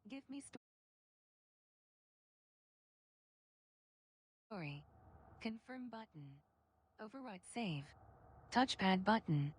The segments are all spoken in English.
Give me story. Confirm button. Override save. Touchpad button.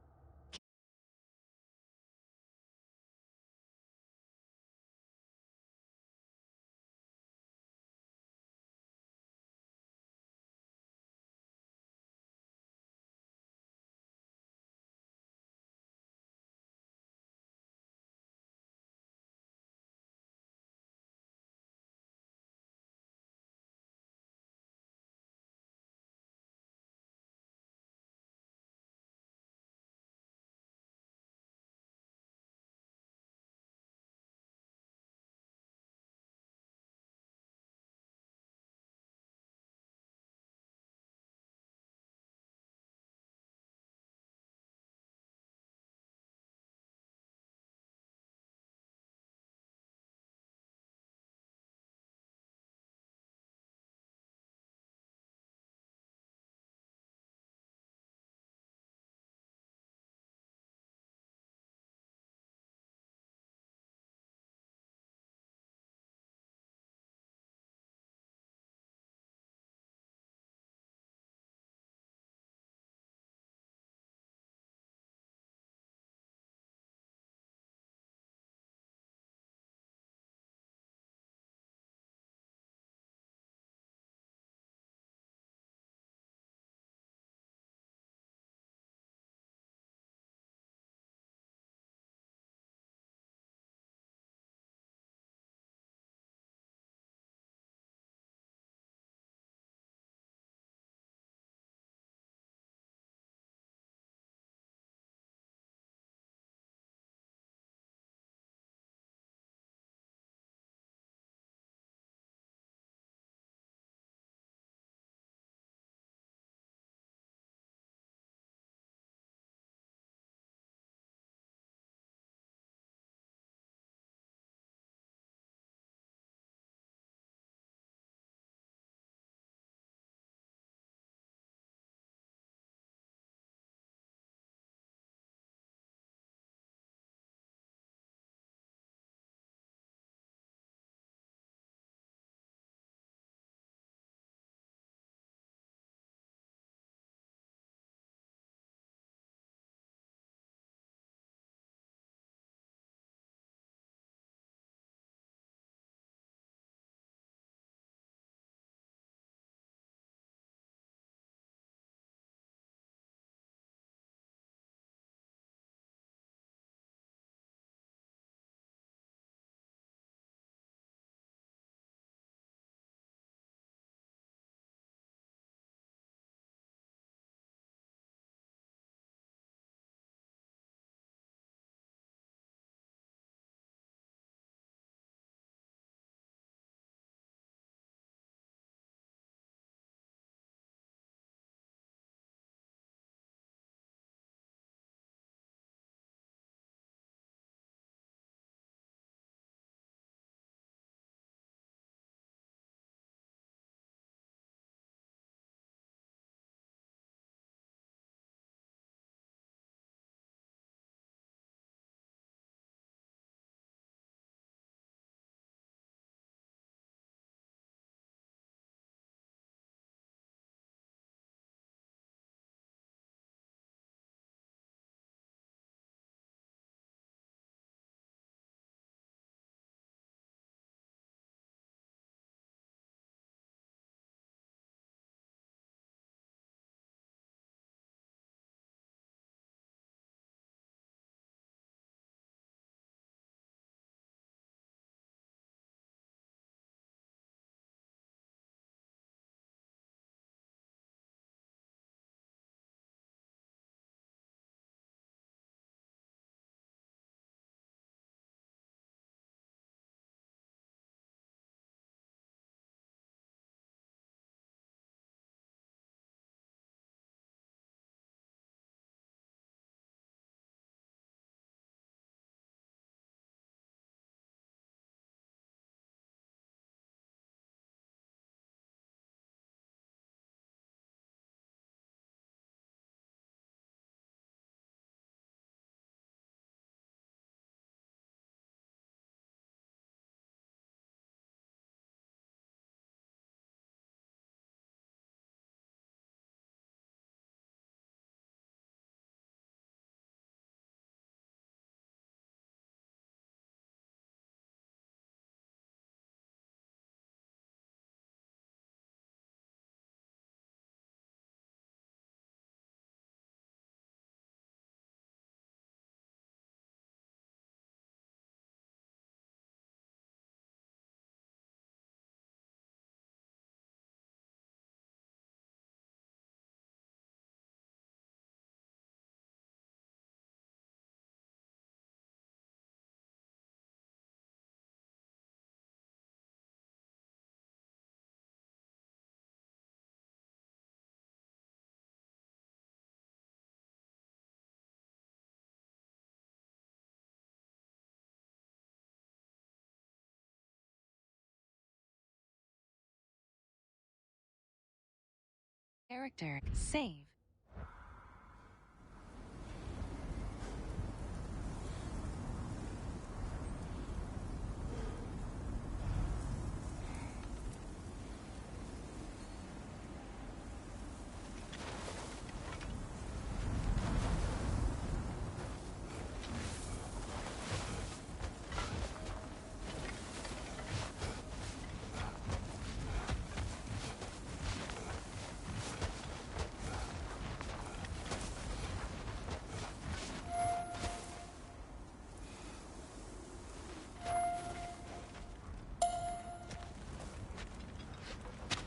Character. Save.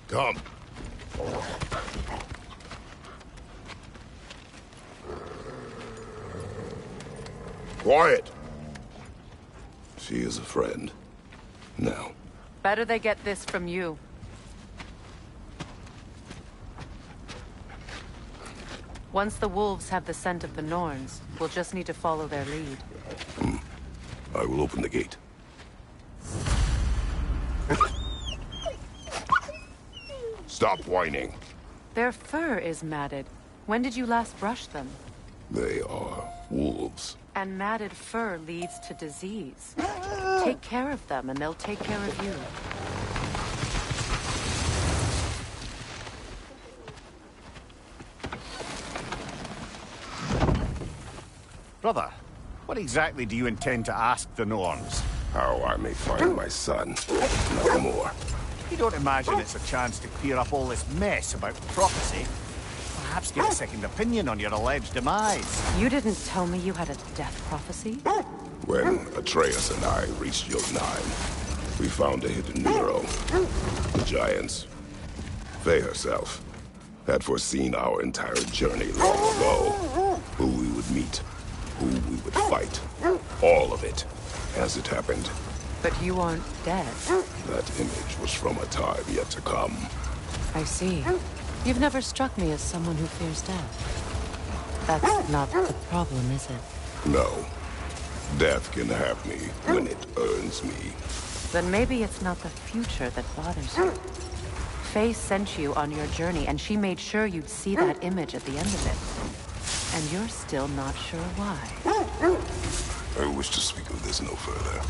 Come. Quiet. She is a friend. Now. Better they get this from you. Once the wolves have the scent of the Norns, we'll just need to follow their lead. I will open the gate. Stop whining. Their fur is matted. When did you last brush them? They are wolves. And matted fur leads to disease. Take care of them, and they'll take care of you. Brother, what exactly do you intend to ask the Norns? How I may find my son. Nothing more. You don't imagine it's a chance to clear up all this mess about prophecy? Perhaps get a second opinion on your alleged demise. You didn't tell me you had a death prophecy? When Atreus and I reached Jotunheim, we found a hidden hero. The Giants. Faye herself had foreseen our entire journey long ago. Who we would meet, who we would fight. All of it, as it happened. But you aren't dead. That image was from a time yet to come. I see. You've never struck me as someone who fears death. That's not the problem, is it? No. Death can have me when it earns me. Then maybe it's not the future that bothers you. Faye sent you on your journey, and she made sure you'd see that image at the end of it. And you're still not sure why. I wish to speak of this no further.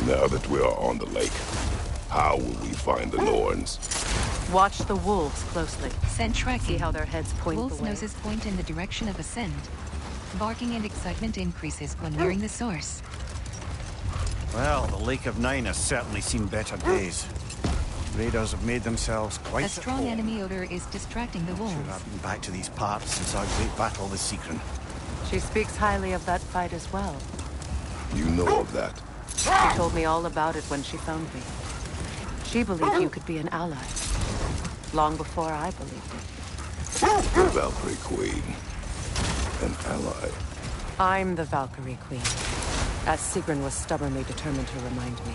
Now that we are on the lake, how will we find the Norns? Watch the wolves closely. Scent tracking. See how their heads point Wolves' the way. noses point in the direction of a scent. Barking and excitement increases when nearing the source. Well, the Lake of Nine has certainly seen better days. Raiders have made themselves quite A strong at home. enemy odor is distracting the wolves. Sure, I've been back to these parts since our great battle with Secret. She speaks highly of that fight as well. You know of that? She told me all about it when she found me. She believed you could be an ally. Long before I believed it. The Valkyrie Queen. An ally. I'm the Valkyrie Queen, as Sigrun was stubbornly determined to remind me.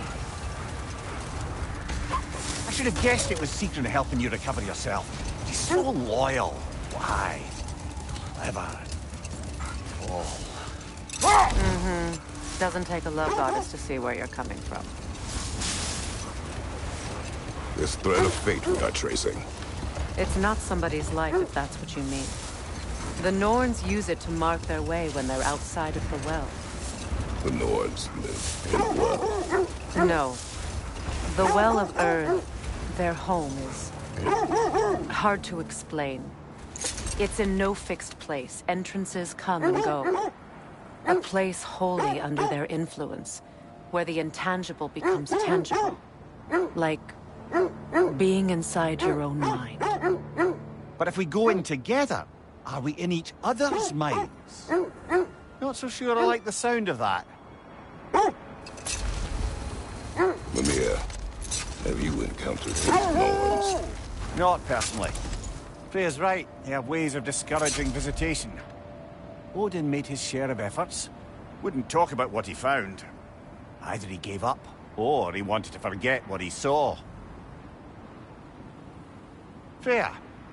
I should have guessed it was Secret helping you recover yourself. She's so loyal. Why? Clever. Oh. Doesn't take a love goddess to see where you're coming from. This thread of fate we are tracing. It's not somebody's life, if that's what you mean. The Norns use it to mark their way when they're outside of the well. The Norns live in a well. No. The Well of Earth, their home, is hard to explain. It's in no fixed place. Entrances come and go. A place wholly under their influence, where the intangible becomes tangible. Like being inside your own mind. But if we go in together, are we in each other's minds? Not so sure I like the sound of that. Mimir, have you encountered these Norns? Not personally. Freya's right. They have ways of discouraging visitation. Odin made his share of efforts. Wouldn't talk about what he found. Either he gave up, or he wanted to forget what he saw. Freya,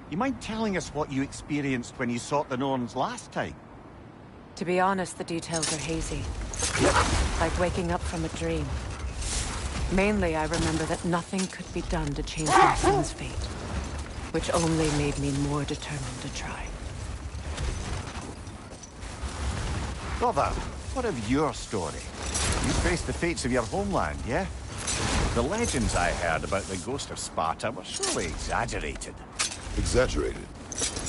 you mind telling us what you experienced when you sought the Norns last time? To be honest, the details are hazy. Like waking up from a dream. Mainly, I remember that nothing could be done to change my son's fate, which only made me more determined to try. Brother, what of your story? You faced the fates of your homeland, yeah? The legends I heard about the ghost of Sparta were surely exaggerated. Exaggerated?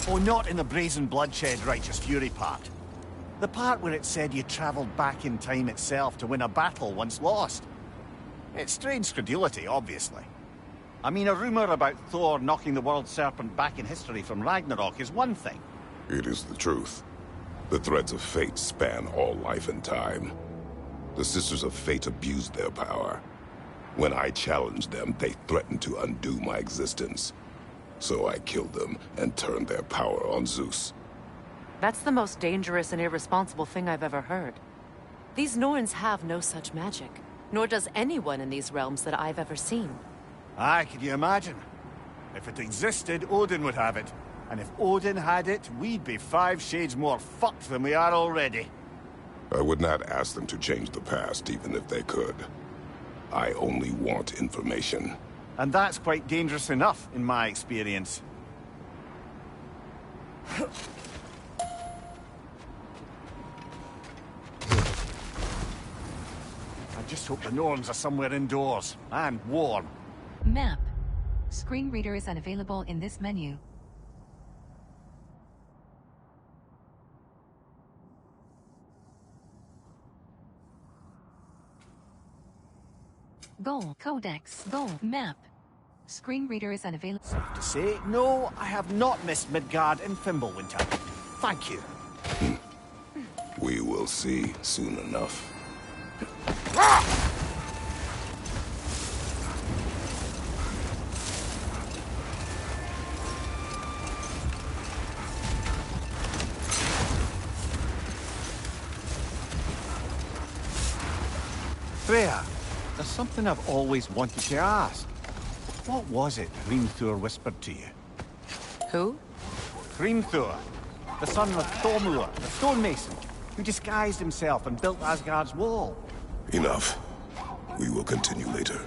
Oh, not in the brazen bloodshed righteous fury part. The part where it said you travelled back in time itself to win a battle once lost. It's strange credulity, obviously. I mean, a rumour about Thor knocking the world serpent back in history from Ragnarok is one thing. It is the truth. The threads of fate span all life and time. The Sisters of Fate abused their power. When I challenged them, they threatened to undo my existence. So I killed them and turned their power on Zeus. That's the most dangerous and irresponsible thing I've ever heard. These Norns have no such magic, nor does anyone in these realms that I've ever seen. Aye, can you imagine? If it existed, Odin would have it. And if Odin had it, we'd be 5 shades more fucked than we are already. I would not ask them to change the past, even if they could. I only want information. And that's quite dangerous enough, in my experience. I just hope the Norns are somewhere indoors, and warm. Map. Screen reader is unavailable in this menu. Goal. Codex. Goal. Map. Screen reader is unavailable. Safe to say, no, I have not missed Midgard and Fimbulwinter. Thank you. We will see soon enough. Freya, there's something I've always wanted to ask. What was it Hrimthur whispered to you? Who? Hrimthur, the son of Thormur, the stonemason, who disguised himself and built Asgard's wall. Enough. We will continue later.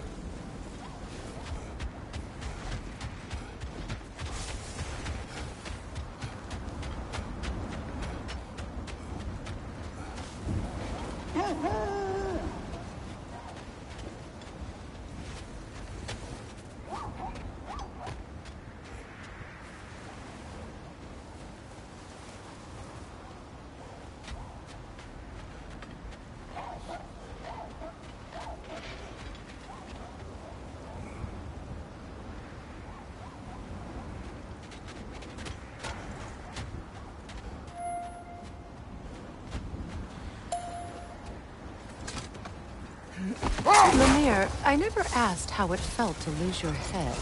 Lemire, I never asked how it felt to lose your head.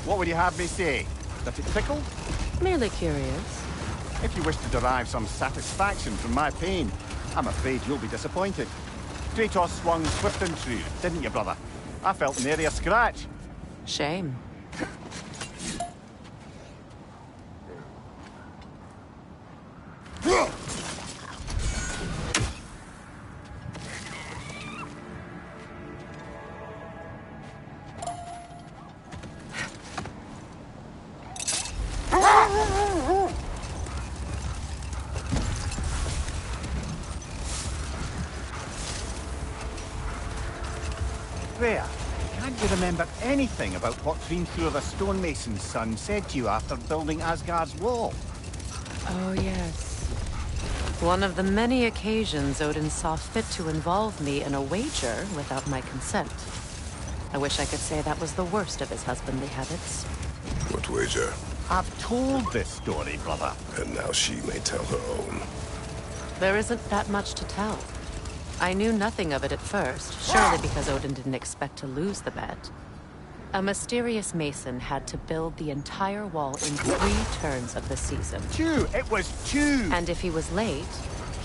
What would you have me say? That it tickled? Merely curious. If you wish to derive some satisfaction from my pain, I'm afraid you'll be disappointed. Kratos swung swift and true, didn't you, brother? I felt nary a scratch. Shame. Freya, can't you remember anything about what Hrimthur the stonemason's son said to you after building Asgard's wall? Oh, yes. One of the many occasions Odin saw fit to involve me in a wager without my consent. I wish I could say that was the worst of his husbandly habits. What wager? I've told this story, brother. And now she may tell her own. There isn't that much to tell. I knew nothing of it at first, surely because Odin didn't expect to lose the bet. A mysterious mason had to build the entire wall in 3 turns of the season. 2! It was 2! And if he was late,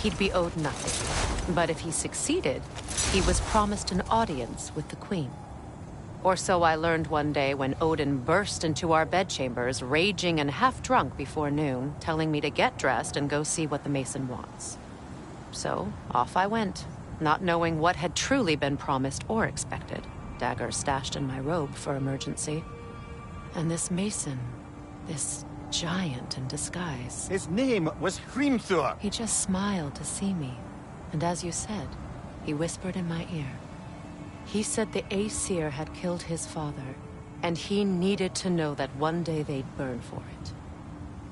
He'd be owed nothing. But if he succeeded, he was promised an audience with the Queen. Or so I learned one day when Odin burst into our bedchambers, raging and half-drunk before noon, telling me to get dressed and go see what the Mason wants. So, off I went, not knowing what had truly been promised or expected. Dagger stashed in my robe for emergency. And this Mason, this giant in disguise. His name was Hrimthur. He just smiled to see me. And as you said, he whispered in my ear. He said the Aesir had killed his father, and he needed to know that one day they'd burn for it.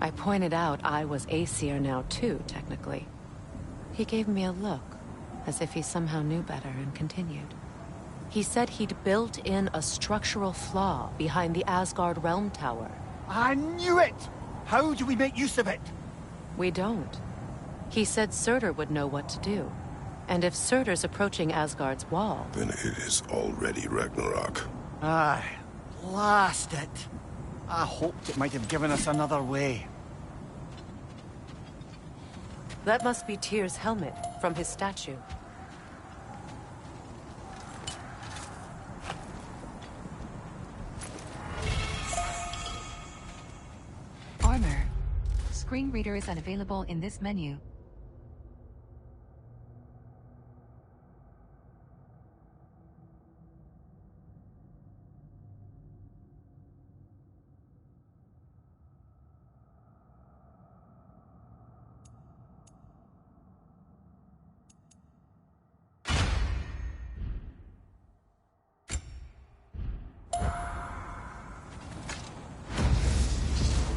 I pointed out I was Aesir now too, technically. He gave me a look, as if he somehow knew better, and continued. He said he'd built in a structural flaw behind the Asgard Realm Tower. I knew it! How do we make use of it? We don't. He said Surtur would know what to do. And if Surtur's approaching Asgard's wall... Then it is already Ragnarok. Aye, blast it. I hoped it might have given us another way. That must be Tyr's helmet from his statue. Armor. Screen reader is unavailable in this menu.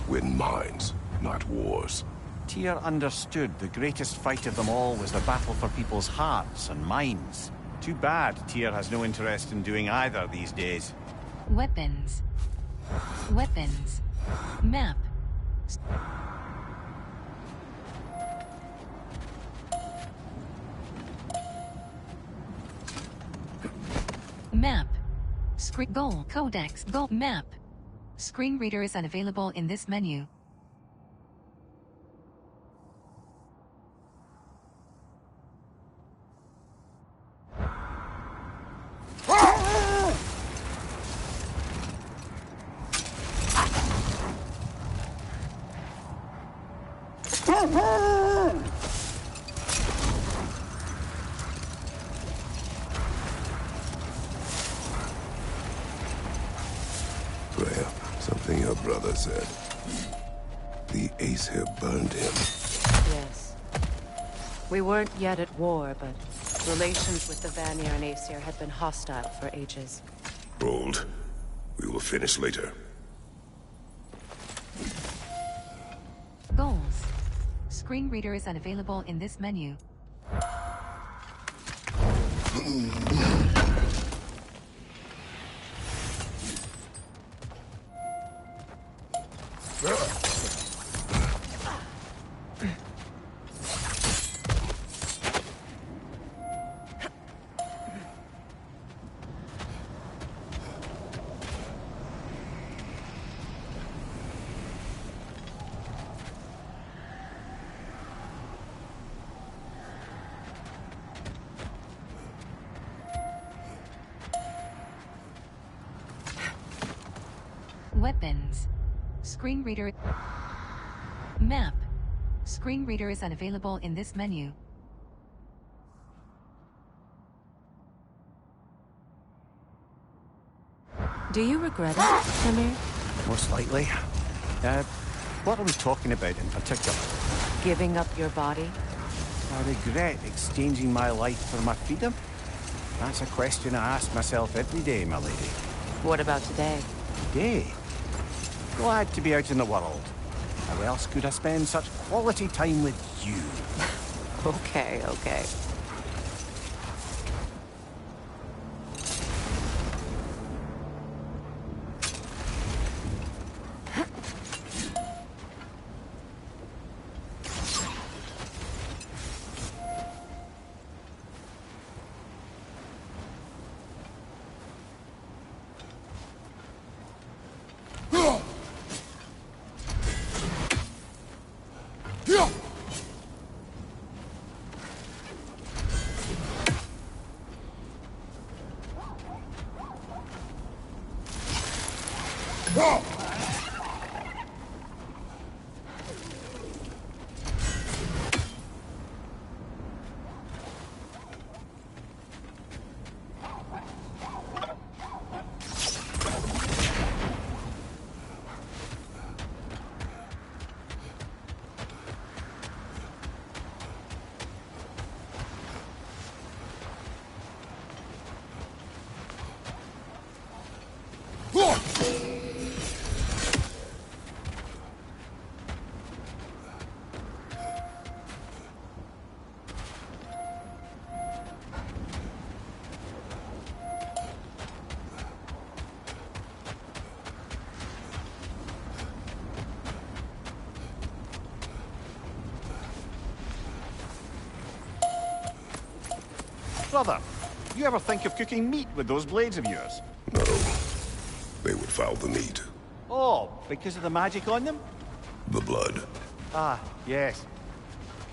Win minds, not wars. Tyr understood the greatest fight of them all was the battle for people's hearts and minds. Too bad Tyr has no interest in doing either these days. Weapons. Weapons. Map. Map. Screen goal. Codex. Goal. Map. Screen reader is unavailable in this menu. Freya, something your brother said. The Aesir burned him. Yes. We weren't yet at war, but relations with the Vanir and Aesir had been hostile for ages. Hold. We will finish later. Goals. Screen reader is unavailable in this menu. Weapons. Screen reader. Map. Screen reader is unavailable in this menu. Do you regret it, Samir? Most likely. What are we talking about in particular? Giving up your body? I regret exchanging my life for my freedom? That's a question I ask myself every day, my lady. What about today? Today? Glad to be out in the world. How else could I spend such quality time with you? Okay, okay. Brother, you ever think of cooking meat with those blades of yours? No. They would foul the meat. Oh, because of the magic on them? The blood. Ah, yes.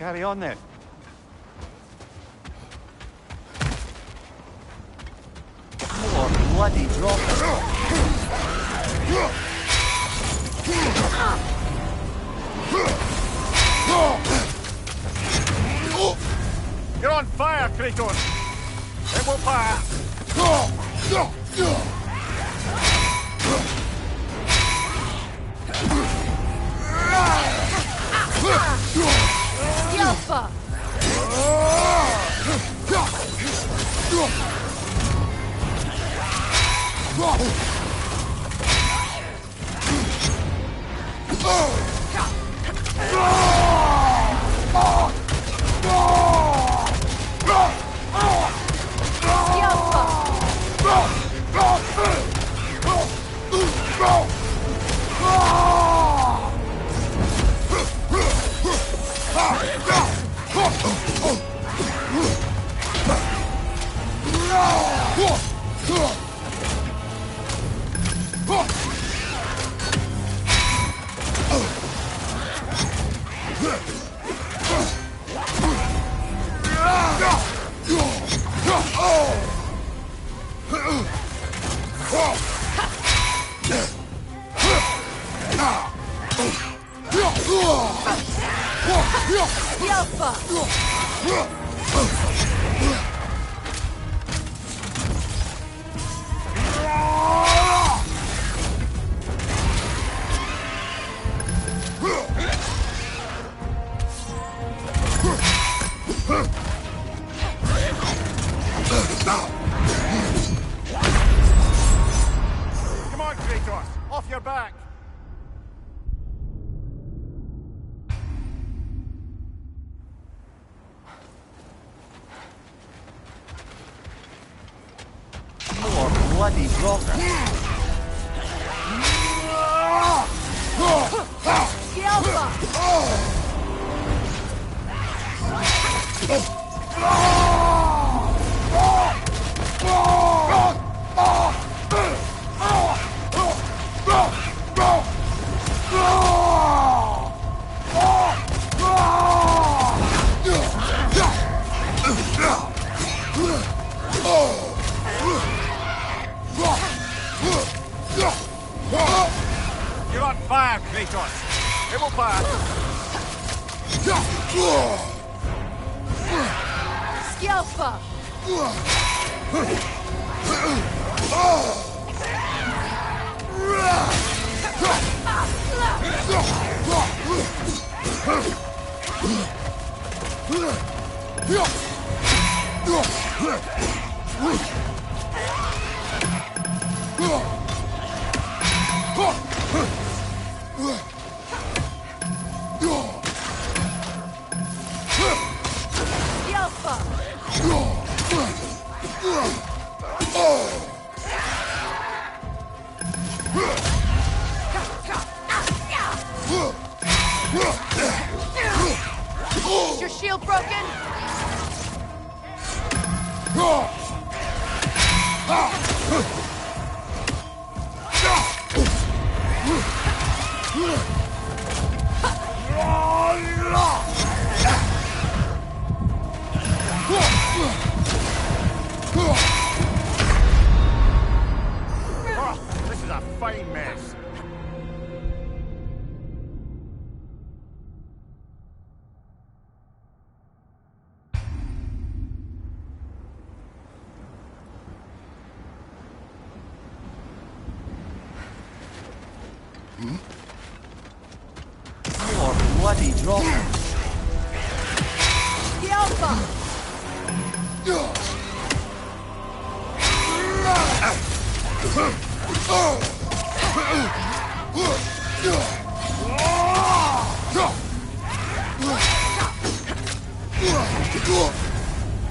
Carry on then. More bloody drop. You're on fire, Kratos! It will pass! Yelpa! Come on, Kratos! Off your back! More bloody rocker! You're on fire, Kratos! It will pass! Yelpa! Is your shield broken? Oh, this is a fine mess. More bloody droppers. The Alpha!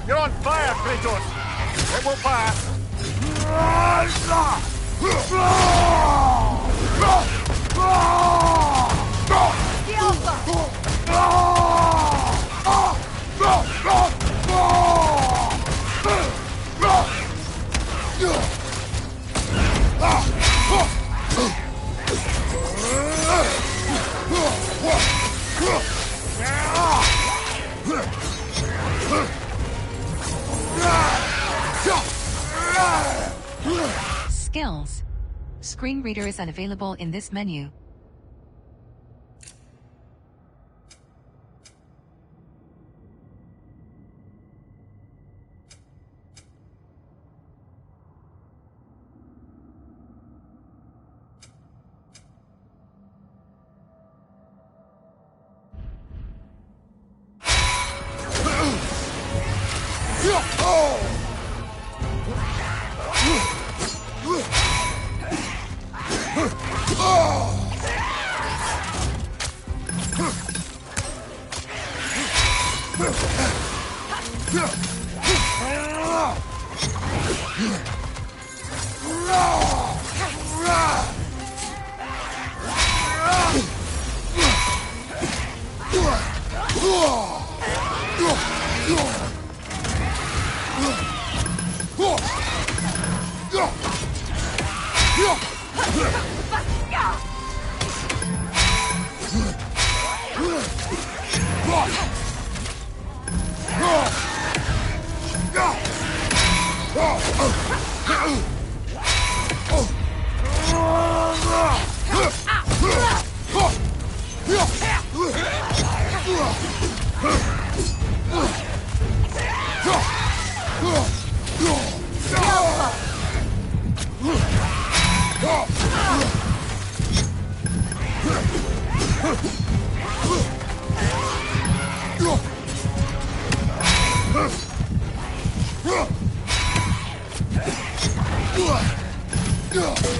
You're on fire, Kratos! It will pass! The Alpha! Skills. Screen reader is unavailable in this menu.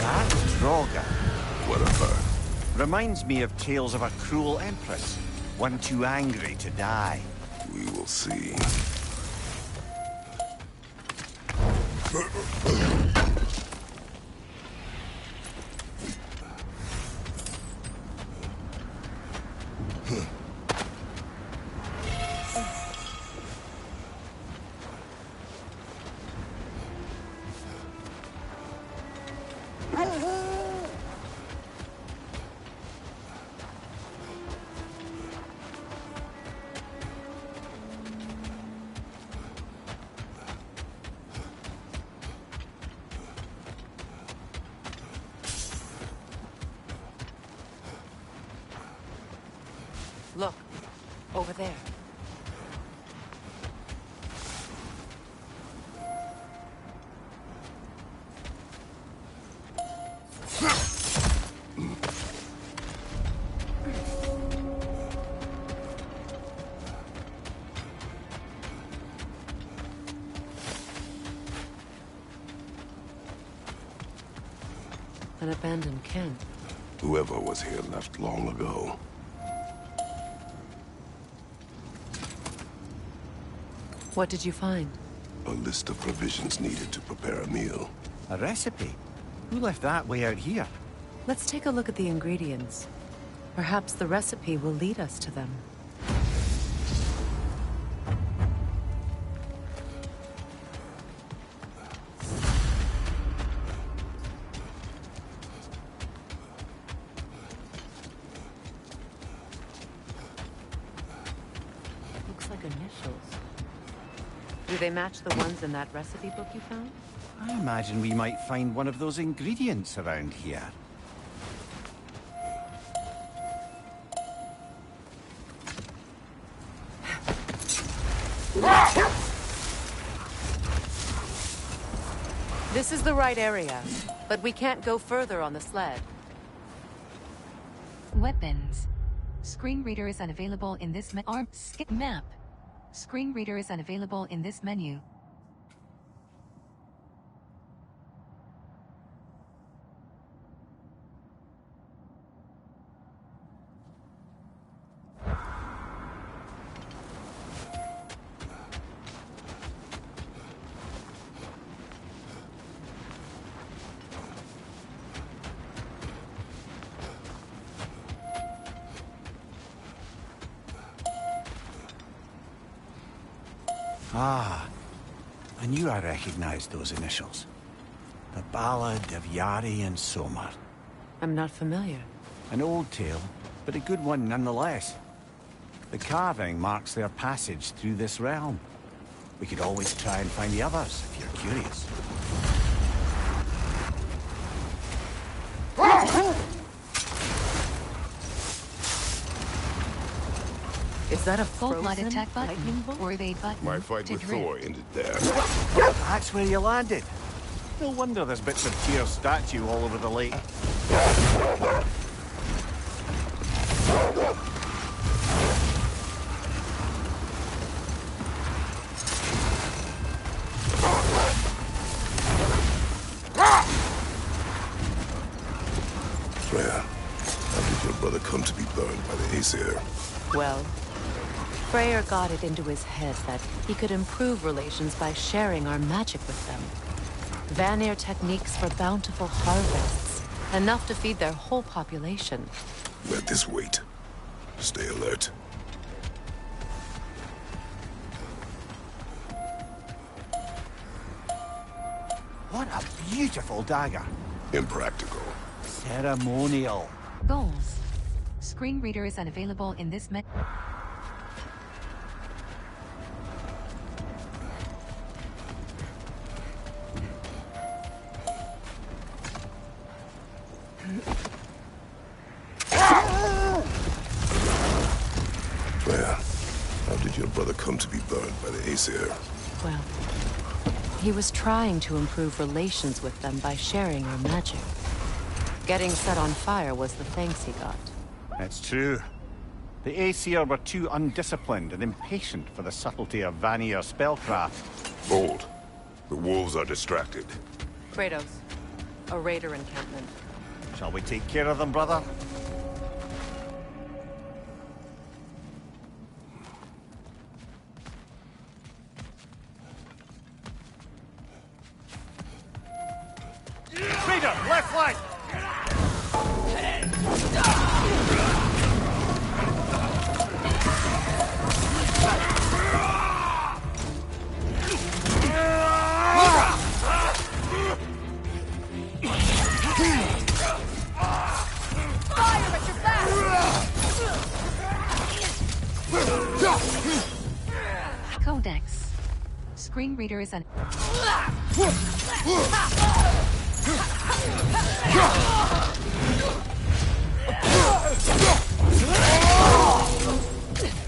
That Droga What of her? reminds me of tales of a cruel empress, one too angry to die. We will see. Look, over there. An abandoned camp. Whoever was here left long ago. What did you find? A list of provisions needed to prepare a meal. A recipe? Who left that way out here? Let's take a look at the ingredients. Perhaps the recipe will lead us to them. Looks like initials. Do they match the ones in that recipe book you found? I imagine we might find one of those ingredients around here. This is the right area, but we can't go further on the sled. Weapons. Screen reader is unavailable in this map. Screen reader is unavailable in this menu. Ah, I knew I recognized those initials. The Ballad of Yari and Somar. I'm not familiar. An old tale, but a good one nonetheless. The carving marks their passage through this realm. We could always try and find the others, if you're curious. Is that a Full blood frozen attack button lightning bolt? or evade button? My fight to with drift. Thor ended there. That's where you landed. No wonder there's bits of Tyr's statue all over the lake. Freya, how did your brother come to be burned by the Aesir? Well, Freyr got it into his head that he could improve relations by sharing our magic with them. Vanir techniques for bountiful harvests, enough to feed their whole population. Let this wait. Stay alert. What a beautiful dagger. Impractical. Ceremonial. Goals. Screen reader is unavailable in this menu. Freya, how did your brother come to be burned by the Aesir? Well, he was trying to improve relations with them by sharing our magic. Getting set on fire was the thanks he got. It's true. The Aesir were too undisciplined and impatient for the subtlety of Vanir spellcraft. Bold. The wolves are distracted. Kratos, a raider encampment. Shall we take care of them, brother? Raider, left flank! Codex. Screen reader is un...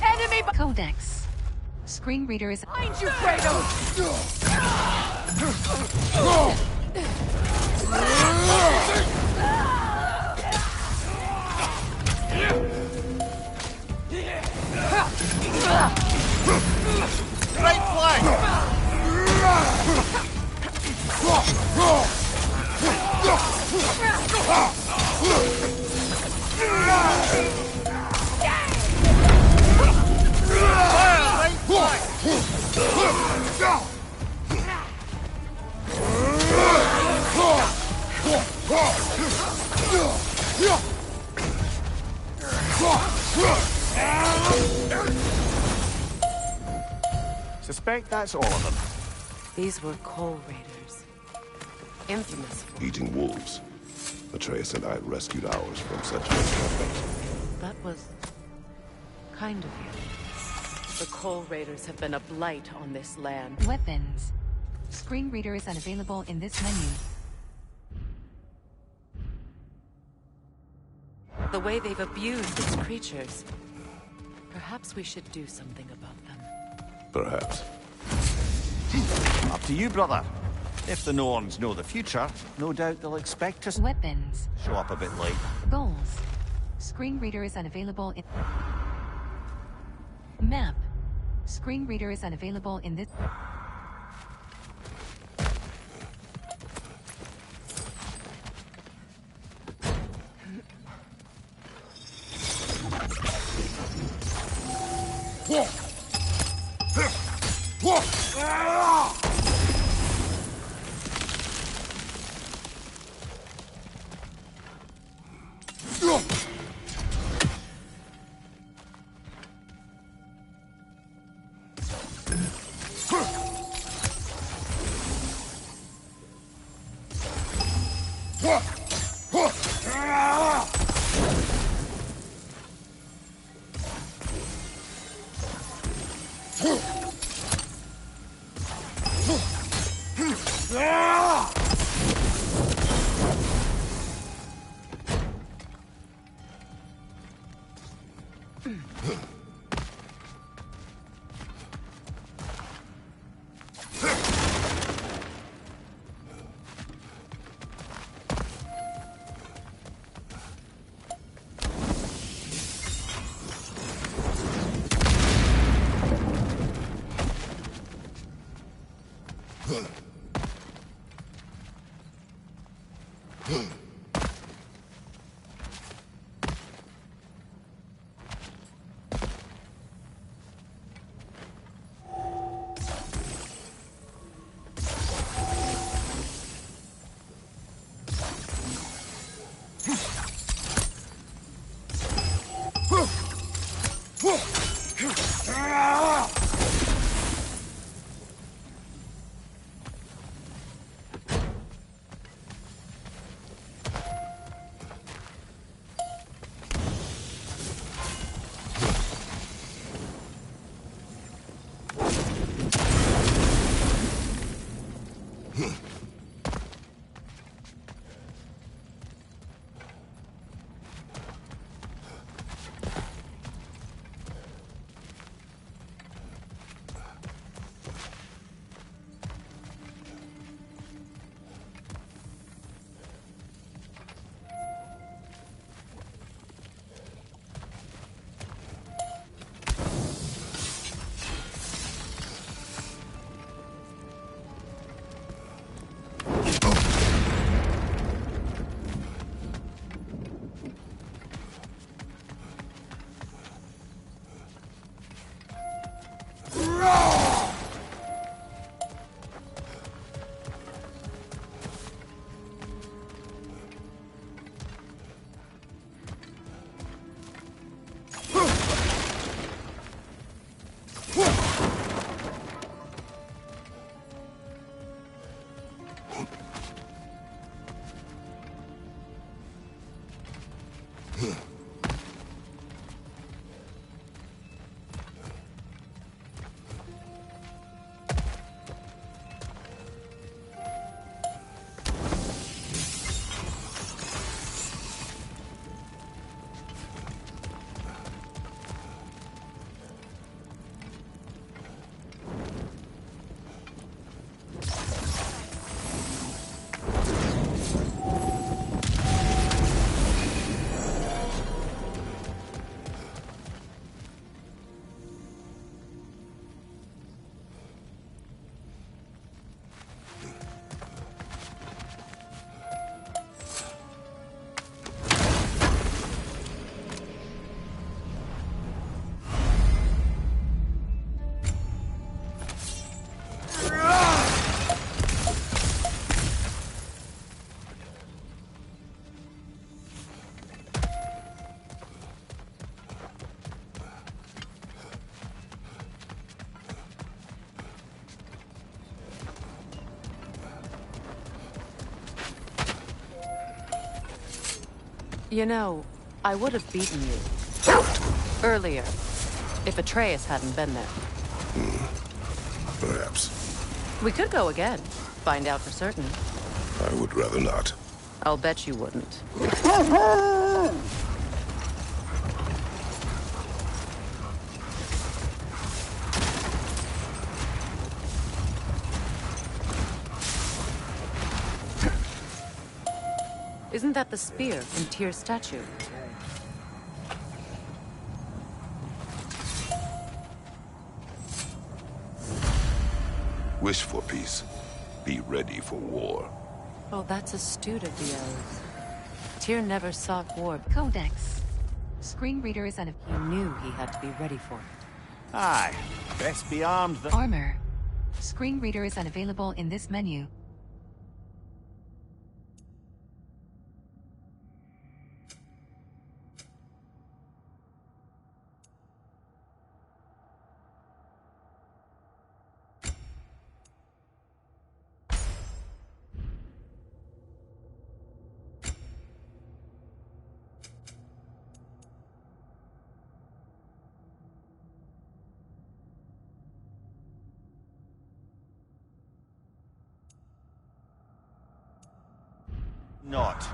Enemy Codex. Screen reader is... behind you, Kratos! Right flank! Right flank! Suspect that's all of them. These were coal raiders. Infamous for... Eating wolves. Atreus and I rescued ours from such encampment. That was... kind of you. The coal raiders have been a blight on this land. Weapons. Screen reader is unavailable in this menu. The way they've abused its creatures. Perhaps we should do something about them. Perhaps. Up to you, brother. If the Norns know the future, no doubt they'll expect us to Weapons. show up a bit late. Goals. Screen Screen reader is unavailable in... Map. Screen reader is unavailable in this... You know, I would have beaten you. Earlier, if Atreus hadn't been there. Perhaps. We could go again. Find out for certain. I would rather not. I'll bet you wouldn't. Isn't that the spear from Tyr's statue? Wish for peace. Be ready for war. Oh, that's astute of the elves. Tyr never sought war. Codex. Screen readers and He knew he had to be ready for it. Aye, best be armed than... armor. Screen reader is unavailable in this menu. Not.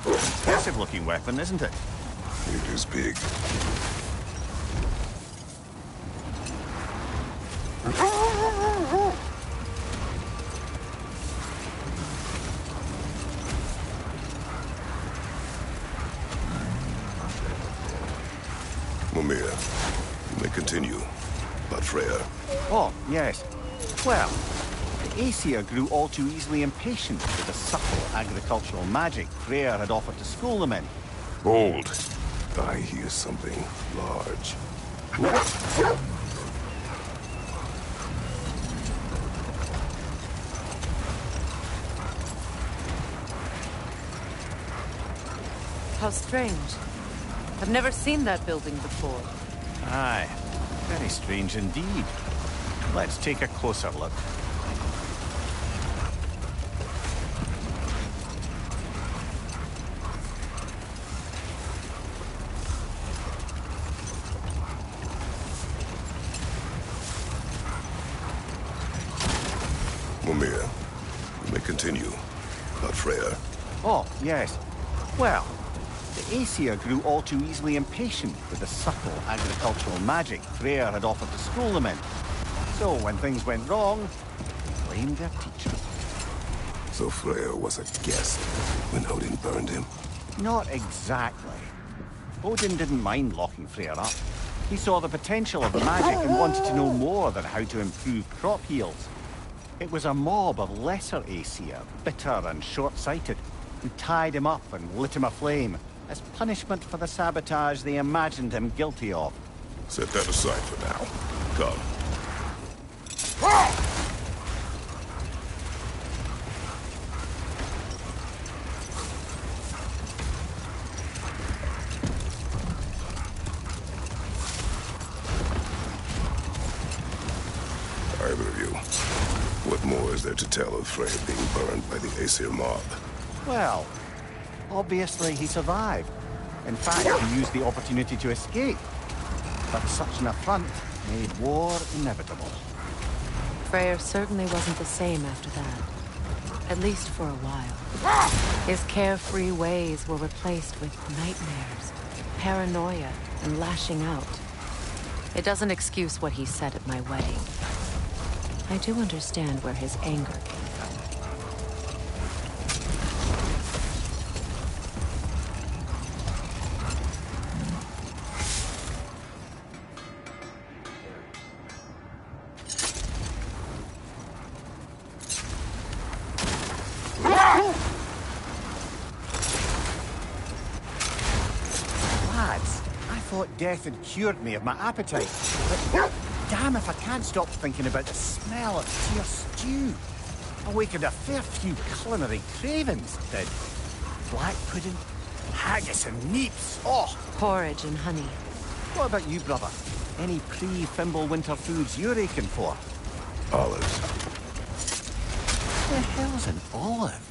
Impressive looking weapon, isn't it? It is big. Mimir, you may continue. But Freya, Oh, yes. Well, the Aesir grew all too easily impatient with the subtle agricultural magic Freyr had offered to school them in. hold. I hear something large. How strange. I've never seen that building before. Aye, very strange indeed. Let's take a closer look. Mimir, you may continue. But Freya, Oh, yes. Well, the Aesir grew all too easily impatient with the subtle agricultural magic Freyr had offered to school them in. So when things went wrong, they blamed their teacher. so Freya was a guest when Odin burned him. Not exactly. Odin didn't mind locking Freyr up. He saw the potential of the magic and wanted to know more than how to improve crop yields. It was a mob of lesser Aesir, bitter and short-sighted, who tied him up and lit him aflame as punishment for the sabotage they imagined him guilty of. Set that aside for now. Come. Either of you, what more is there to tell of Freya being burned by the Aesir mob? Well, obviously he survived. In fact, he used the opportunity to escape. But such an affront made war inevitable. Freyr certainly wasn't the same after that. At least for a while. His carefree ways were replaced with nightmares, paranoia, and lashing out. It doesn't excuse what he said at my wedding. I do understand where his anger came from. Lads, I thought death had cured me of my appetite. But damn if I can't stop thinking about the smell of Tyr stew. Awakened a fair few culinary cravings, did. Black pudding, haggis and neeps. Oh, Porridge and honey. what about you, brother? Any pre-Fimble winter foods you're aching for? Olives. What the hell's an olive?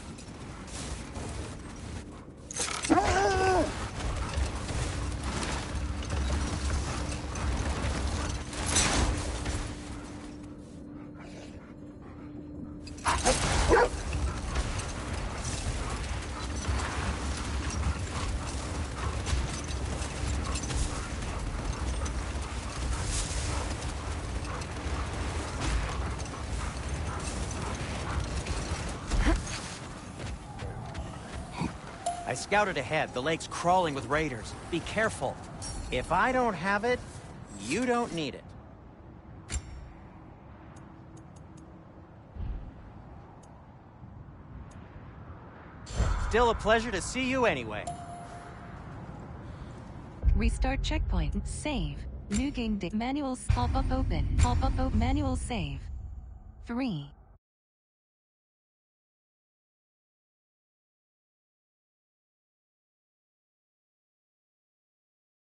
I scouted ahead. The lake's crawling with raiders. Be careful. If I don't have it, you don't need it. Still a pleasure to see you anyway. Restart checkpoint. Save. New game date. Manual pop-up open. Pop-up open. Manual save. 3.